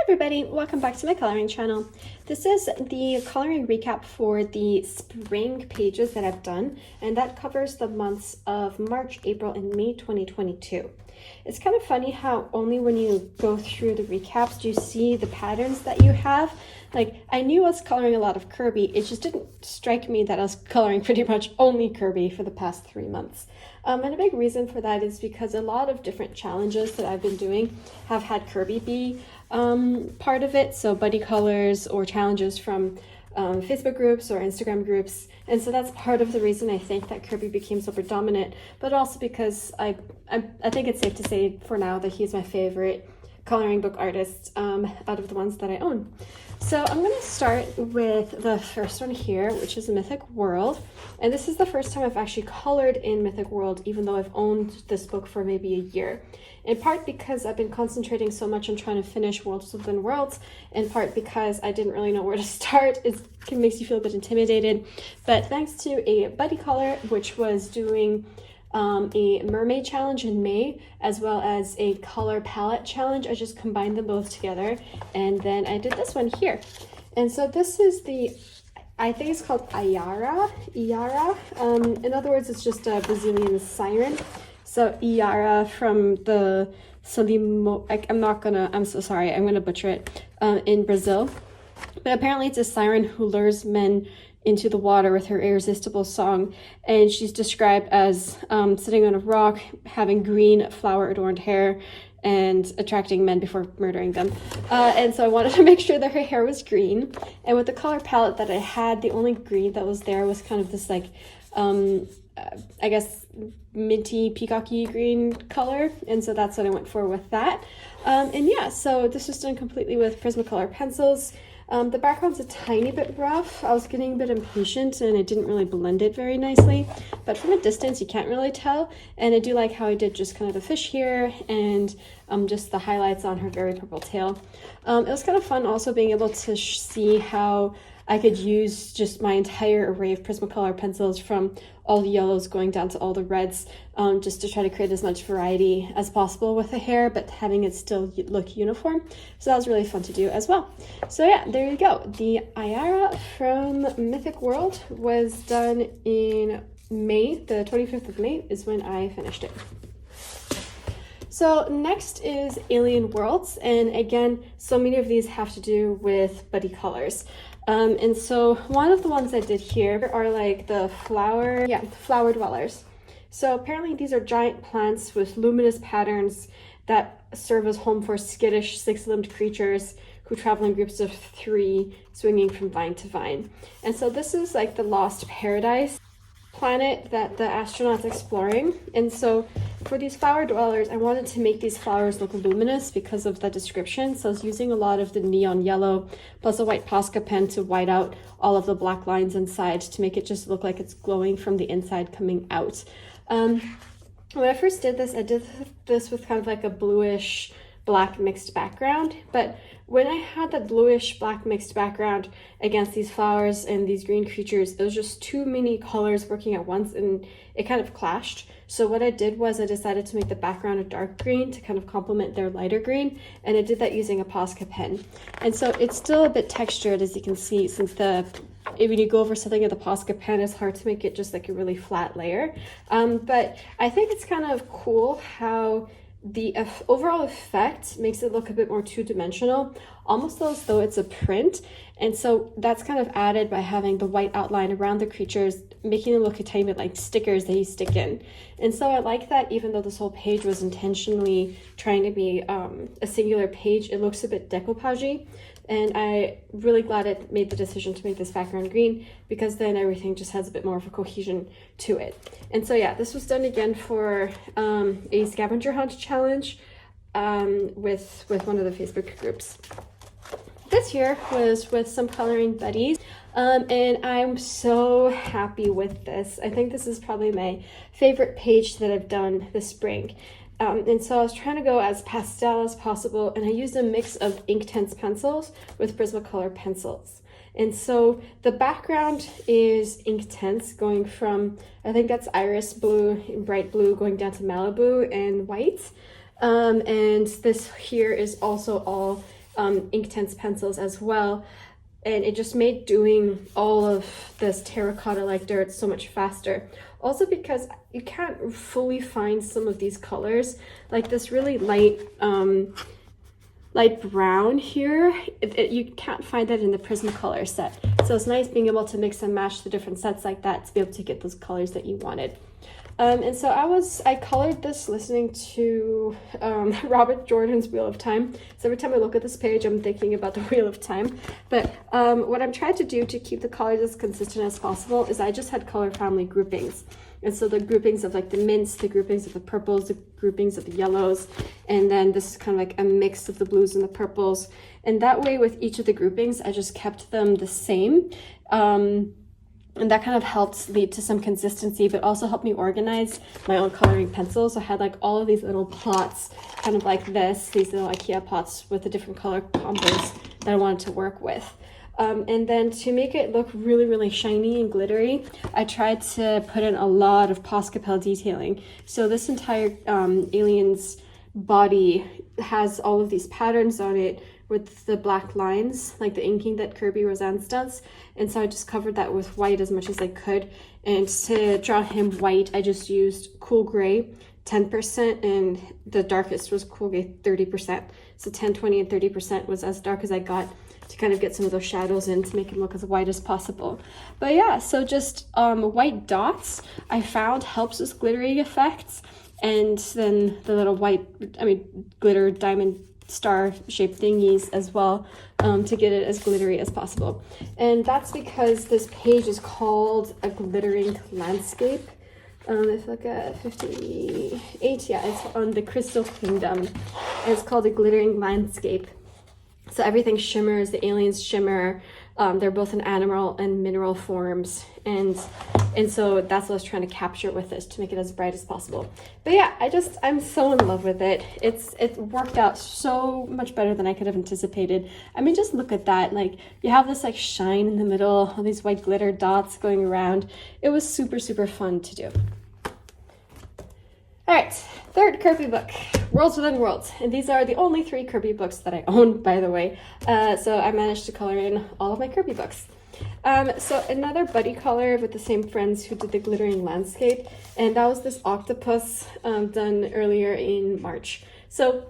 everybody, welcome back to my coloring channel. This is the coloring recap for the spring pages that I've done, and that covers the months of March, April, and May 2022. It's kind of funny how only when you go through the recaps do you see the patterns that you have. Like, I knew I was coloring a lot of Kerby, it just didn't strike me that I was coloring pretty much only Kerby for the past 3 months. And a big reason for that is because a lot of different challenges that I've been doing have had Kerby be part of it, so buddy colors or challenges from Facebook groups or Instagram groups, and so that's part of the reason I think that Kerby became so predominant, but also because I think it's safe to say for now that he's my favorite coloring book artist out of the ones that I own. So I'm going to start with the first one here, which is Mythic World, and this is the first time I've actually colored in Mythic World, even though I've owned this book for maybe a year. In part because I've been concentrating so much on trying to finish Worlds Within Worlds, in part because I didn't really know where to start. It makes you feel a bit intimidated, but thanks to a buddy color, which was doing a mermaid challenge in May, as well as a color palette challenge, I just combined them both together, and then I did this one here. And so this is I think it's called Iara. In other words, it's just a Brazilian siren. So Iara from the Solimo, I'm so sorry, I'm gonna butcher it, in Brazil. But apparently it's a siren who lures men into the water with her irresistible song, and she's described as sitting on a rock, having green flower-adorned hair, and attracting men before murdering them. And so I wanted to make sure that her hair was green, and with the color palette that I had, the only green that was there was kind of this like, I guess, minty peacocky green color, and so that's what I went for with that. And yeah, so this was done completely with Prismacolor pencils. The background's a tiny bit rough. I was getting a bit impatient and I didn't really blend it very nicely, but from a distance you can't really tell, and I do like how I did just kind of the fish here and just the highlights on her very purple tail. It was kind of fun also being able to see how I could use just my entire array of Prismacolor pencils from all the yellows going down to all the reds, just to try to create as much variety as possible with the hair, but having it still look uniform. So that was really fun to do as well. So yeah, there you go. The Iara from Mythic World was done in May. The 25th of May is when I finished it. So next is Alien Worlds, and again, so many of these have to do with buddy colors. And so one of the ones I did here are like the flower dwellers. So apparently these are giant plants with luminous patterns that serve as home for skittish six-limbed creatures who travel in groups of 3, swinging from vine to vine. And so this is like the lost paradise planet that the astronaut's exploring. And so for these flower dwellers, I wanted to make these flowers look luminous because of the description. So I was using a lot of the neon yellow plus a white Posca pen to white out all of the black lines inside to make it just look like it's glowing from the inside coming out. When I first did this, I did this with kind of like a bluish black mixed background, but when I had that bluish black mixed background against these flowers and these green creatures, it was just too many colors working at once and it kind of clashed. So what I did was I decided to make the background a dark green to kind of complement their lighter green, and I did that using a Posca pen. And so it's still a bit textured, as you can see, since when you go over something with a Posca pen, it's hard to make it just like a really flat layer. But I think it's kind of cool how the overall effect makes it look a bit more two-dimensional, almost as though it's a print. And so that's kind of added by having the white outline around the creatures, making them look a tiny bit like stickers that you stick in. And so I like that even though this whole page was intentionally trying to be a singular page, it looks a bit decoupage-y. And I'm really glad it made the decision to make this background green, because then everything just has a bit more of a cohesion to it. And so yeah, this was done again for a scavenger hunt challenge with one of the Facebook groups. This year was with some coloring buddies, and I'm so happy with this. I think this is probably my favorite page that I've done this spring. And so I was trying to go as pastel as possible, and I used a mix of Inktense pencils with Prismacolor pencils. And so the background is Inktense, going from, I think that's iris blue and bright blue, going down to Malibu and white. And this here is also all Inktense pencils as well. And it just made doing all of this terracotta-like dirt so much faster. Also because you can't fully find some of these colors, like this really light brown here, you can't find that in the Prismacolor set. So it's nice being able to mix and match the different sets like that to be able to get those colors that you wanted. And so I colored this listening to Robert Jordan's Wheel of Time. So every time I look at this page, I'm thinking about the Wheel of Time. But what I'm trying to do to keep the colors as consistent as possible is I just had color family groupings. And so the groupings of like the mints, the groupings of the purples, the groupings of the yellows, and then this is kind of like a mix of the blues and the purples. And that way with each of the groupings, I just kept them the same. And that kind of helped lead to some consistency, but also helped me organize my own coloring pencils. So I had like all of these little pots, kind of like this, these little IKEA pots with the different color combos that I wanted to work with. And then to make it look really, really shiny and glittery, I tried to put in a lot of Poscapel detailing. So this entire alien's body has all of these patterns on it with the black lines, like the inking that Kerby Rosanes does. And so I just covered that with white as much as I could. And to draw him white, I just used Cool Gray 10%, and the darkest was Cool Gray 30%. So 10, 20, and 30% was as dark as I got to kind of get some of those shadows in to make him look as white as possible. But yeah, so just white dots I found helps with glittery effects. And then the little glitter diamond star shaped thingies as well, to get it as glittery as possible. And that's because this page is called A Glittering Landscape. If I look at 58, yeah, it's on the Crystal Kingdom, and it's called A Glittering Landscape. So everything shimmers, the aliens shimmer. They're both in animal and mineral forms, and so that's what I was trying to capture with this to make it as bright as possible. But yeah, I'm so in love with it. It worked out so much better than I could have anticipated. I mean, just look at that. Like, you have this like shine in the middle, all these white glitter dots going around. It was super, super fun to do. All right, third Kerby book, Worlds Within Worlds. And these are the only 3 Kerby books that I own, by the way. So I managed to color in all of my Kerby books. So another buddy color with the same friends who did the Glittering Landscape. And that was this octopus done earlier in March. So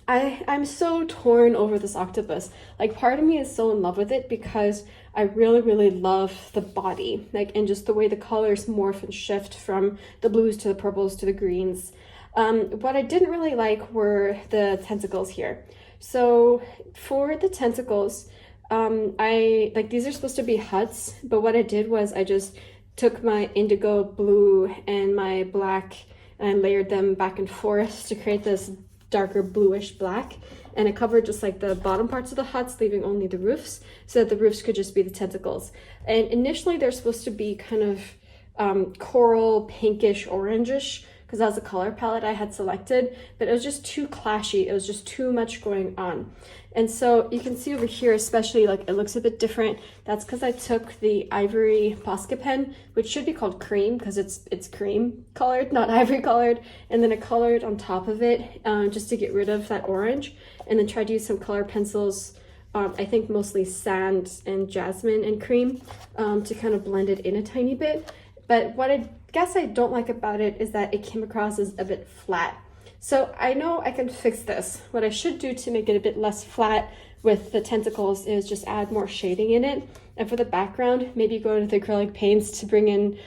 I'm so torn over this octopus. Like, part of me is so in love with it because I really, really love the body, like, and just the way the colors morph and shift from the blues to the purples to the greens. What I didn't really like were the tentacles here. So for the tentacles, these are supposed to be huts, but what I did was I just took my indigo blue and my black and I layered them back and forth to create this darker bluish black, and I covered just like the bottom parts of the huts, leaving only the roofs, so that the roofs could just be the tentacles. And initially they're supposed to be kind of coral pinkish orangish, because that was the color palette I had selected, but it was just too clashy. It was just too much going on. And so you can see over here, especially, like, it looks a bit different. That's because I took the ivory Posca pen, which should be called cream because it's cream colored, not ivory colored. And then I colored on top of it just to get rid of that orange. And then tried to use some color pencils, I think mostly sand and jasmine and cream, to kind of blend it in a tiny bit. But what I guess I don't like about it is that it came across as a bit flat. So I know I can fix this. What I should do to make it a bit less flat with the tentacles is just add more shading in it. And for the background, maybe go into the acrylic paints to bring in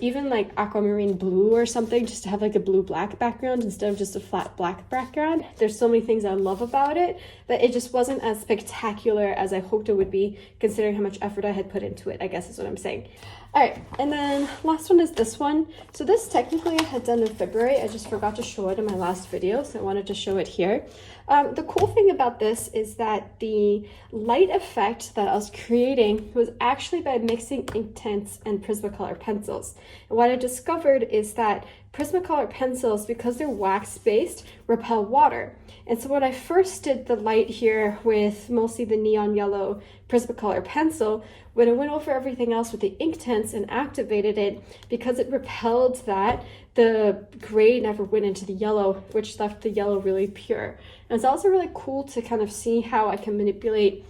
even like aquamarine blue or something, just to have like a blue-black background instead of just a flat black background. There's so many things I love about it, but it just wasn't as spectacular as I hoped it would be, considering how much effort I had put into it, I guess is what I'm saying. All right, and then last one is this one. So this technically I had done in February. I just forgot to show it in my last video, so I wanted to show it here. The cool thing about this is that the light effect that I was creating was actually by mixing Inktense and Prismacolor pencils. And what I discovered is that Prismacolor pencils, because they're wax-based, repel water. And so when I first did the light here with mostly the neon yellow Prismacolor pencil, when I went over everything else with the Inktense and activated it, because it repelled that, the gray never went into the yellow, which left the yellow really pure. And it's also really cool to kind of see how I can manipulate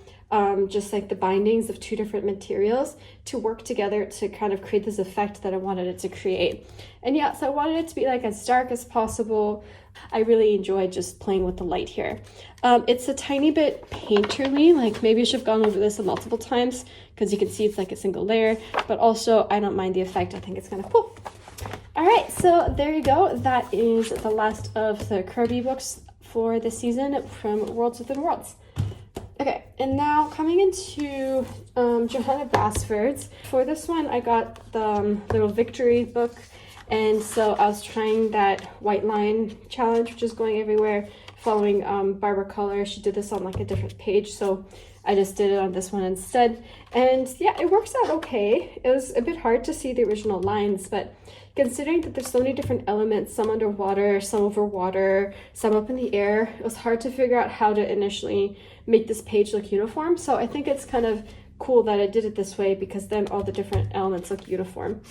just like the bindings of two different materials to work together to kind of create this effect that I wanted it to create. And yeah, so I wanted it to be like as dark as possible. I really enjoyed just playing with the light here. It's a tiny bit painterly, like maybe I should have gone over this multiple times because you can see it's like a single layer, but also I don't mind the effect. I think it's kind of cool. All right, so there you go. That is the last of the Kerby books for this season from Worlds Within Worlds. Okay, and now coming into Johanna Basford's. For this one, I got the little Victory book, and so I was trying that white line challenge, which is going everywhere, following Barbara Color. She did this on like a different page, so I just did it on this one instead. And yeah, it works out okay. It was a bit hard to see the original lines, but considering that there's so many different elements, some underwater, some over water, some up in the air, it was hard to figure out how to initially make this page look uniform. So I think it's kind of cool that I did it this way, because then all the different elements look uniform.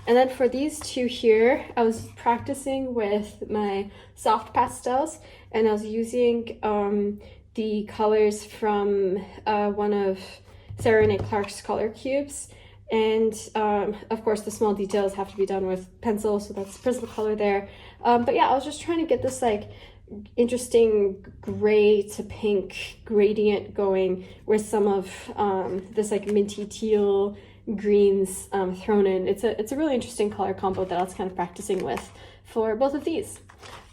And then for these two here, I was practicing with my soft pastels, and I was using the colors from one of Sarah Renee Clark's color cubes. And of course, the small details have to be done with pencil, so that's Prismacolor there. But yeah, I was just trying to get this like interesting gray to pink gradient going with some of this like minty teal greens thrown in. It's a really interesting color combo that I was kind of practicing with for both of these.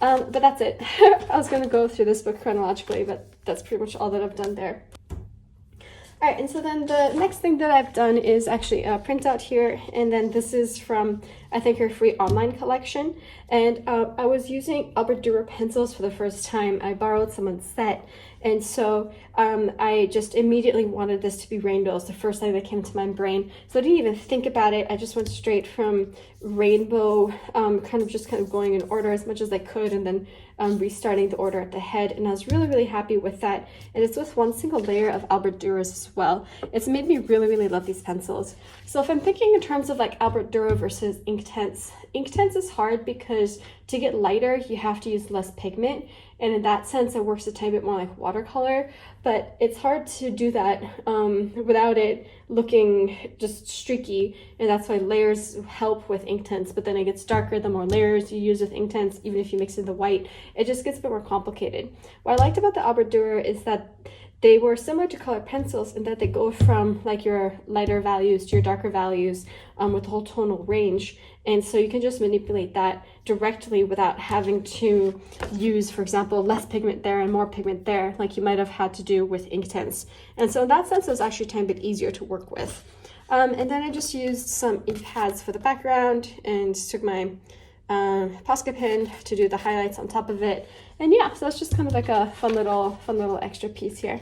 But that's it. I was going to go through this book chronologically, but that's pretty much all that I've done there. All right, and so then the next thing that I've done is actually a printout here, and then this is from, I think, her free online collection. And I was using Albert Dürer pencils for the first time. I borrowed someone's set, and so I just immediately wanted this to be rainbows, the first thing that came to my brain. So I didn't even think about it. I just went straight from rainbow, kind of going in order as much as I could, and then restarting the order at the head. And I was really, really happy with that. And it's with one single layer of Albert Dürer's as well. It's made me really, really love these pencils. So if I'm thinking in terms of like Albert Dürer versus Inktense, Inktense is hard because to get lighter, you have to use less pigment. And in that sense, it works a tiny bit more like watercolor, but it's hard to do that without it looking just streaky. And that's why layers help with Inktense, but then it gets darker the more layers you use with Inktense, even if you mix in the white, it just gets a bit more complicated. What I liked about the Albert Dürer is that they were similar to colored pencils in that they go from like your lighter values to your darker values with the whole tonal range. And so you can just manipulate that directly without having to use, for example, less pigment there and more pigment there, like you might have had to do with Inktense. And so in that sense, it was actually a tiny bit easier to work with. And then I just used some ink pads for the background and took my Posca pen to do the highlights on top of it. And yeah, so that's just kind of like a fun little extra piece here.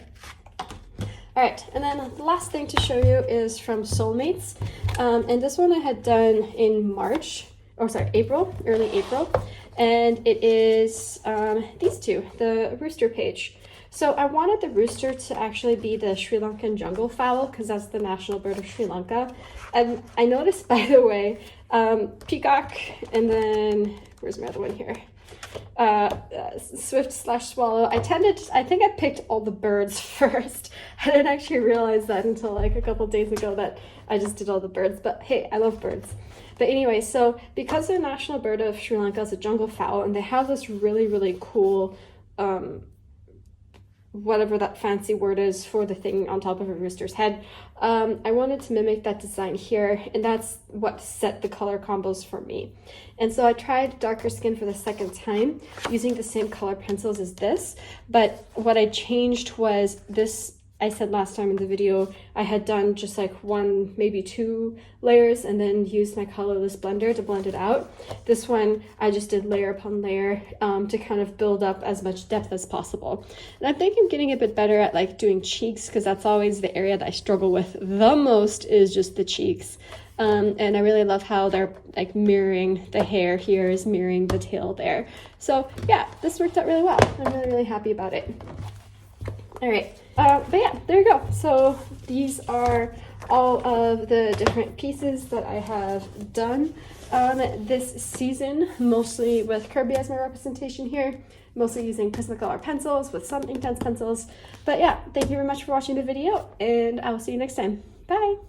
All right, and then the last thing to show you is from Soulmates. And this one I had done in April, early April. And it is these two, the rooster page. So I wanted the rooster to actually be the Sri Lankan jungle fowl because that's the national bird of Sri Lanka. And I noticed, by the way, peacock, and then, where's my other one here? Swift/swallow. I think I picked all the birds first. I didn't actually realize that until like a couple days ago that I just did all the birds, but hey, I love birds. But anyway, so because the national bird of Sri Lanka is a jungle fowl, and they have this really, really cool, whatever that fancy word is for the thing on top of a rooster's head, I wanted to mimic that design here, and that's what set the color combos for me. And so I tried darker skin for the second time using the same color pencils as this, but what I changed was this. I said last time in the video, I had done just like one, maybe two layers and then used my colorless blender to blend it out. This one, I just did layer upon layer to kind of build up as much depth as possible. And I think I'm getting a bit better at like doing cheeks, because that's always the area that I struggle with the most, is just the cheeks. And I really love how they're like mirroring the hair here is mirroring the tail there. So yeah, this worked out really well. I'm really, really happy about it. All right, but yeah, there you go. So these are all of the different pieces that I have done this season, mostly with Kerby as my representation here, mostly using Prismacolor pencils with some Inktense pencils. But yeah, thank you very much for watching the video, and I will see you next time. Bye!